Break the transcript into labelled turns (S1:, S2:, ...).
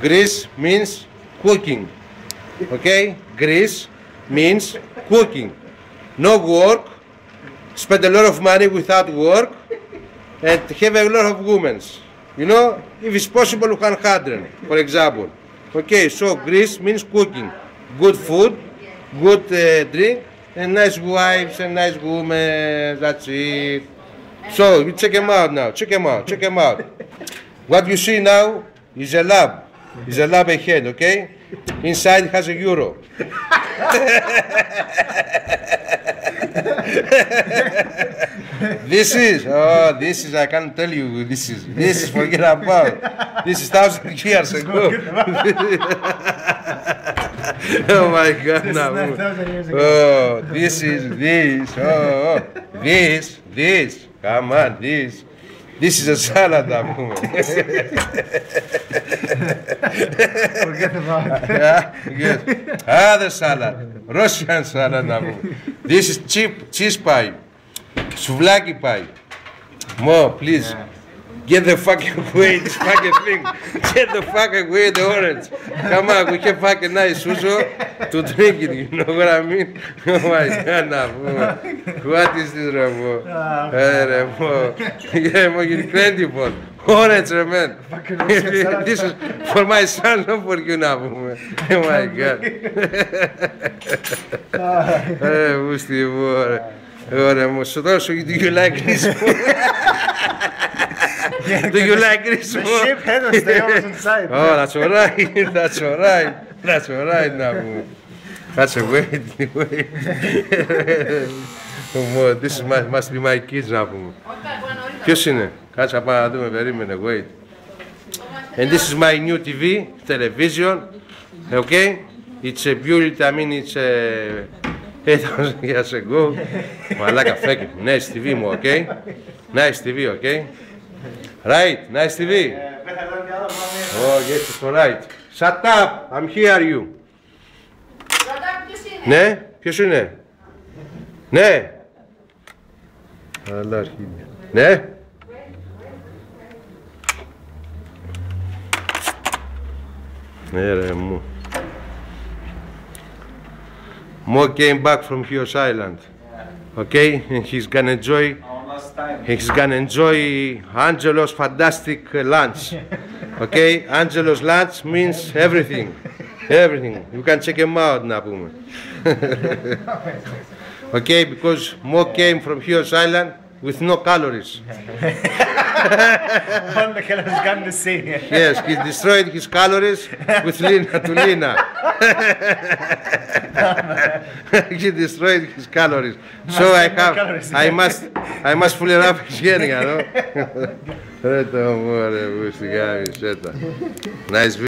S1: Greece means cooking. Okay? Greece means cooking. No work, spend a lot of money without work, and have a lot of women. You know, if it's possible, 100, for example. Okay, so Greece means cooking. Good food, good drink, and nice wives and nice women. That's it. So you check them out now. Check them out. Check them out. What you see now is a lab. It's a lab ahead. Okay. Inside it has a euro. This is I can't tell you. This is forget about. This is 1,000 years ago. Oh my God! Now, oh, this. Oh, this. Come on, this. This is a salad,
S2: Forget about it.
S1: Yeah, yes. Other salad, Russian salad. This is cheese pie, souvlaki pie. Mo, please, get the fucking away this fucking thing. Get the fuck away the orange. Come on, we can fucking nice suso to drink it. You know what I mean? Oh my God, Namo. What is this, Ramo? Ramo. Yeah, Mo, you're incredible. Orange, man. This is for my son, not for you, Namo. Oh my God. Who's the war? Oh, so do you like this? Do you like this?
S2: The ship head will stay always inside.
S1: Oh, that's all right. That's all right. That's all right now. That's a wait. This must be my kids now. Ποιος είναι? Κάτσε πάμε να δούμε, περίμενε, wait. And this is my new TV, television. Okay? It's a beauty, I mean it's a 8,000 years ago. Μαλάκα φέκει. Nice TV μου, okay? Nice TV, okay? Right, nice TV. Oh, yes, it's all right. Shut up, I'm here you. Ναι, ποιος είναι? Ναι. Αλλά αρχίδια. Ναι. Ναι ρε μου. Mo came back from Chios Island. Okay, and he's gonna enjoy Angelo's fantastic lunch. Okay, Angelo's lunch means everything. Everything. You can check him out now. Okay, because Mo came from Chios Island with no calories.
S2: All the calories gone the same.
S1: Yes, he destroyed his calories with Lina to Lina. He destroyed his calories. So I must fully wrap his hearing, you know. Nice video.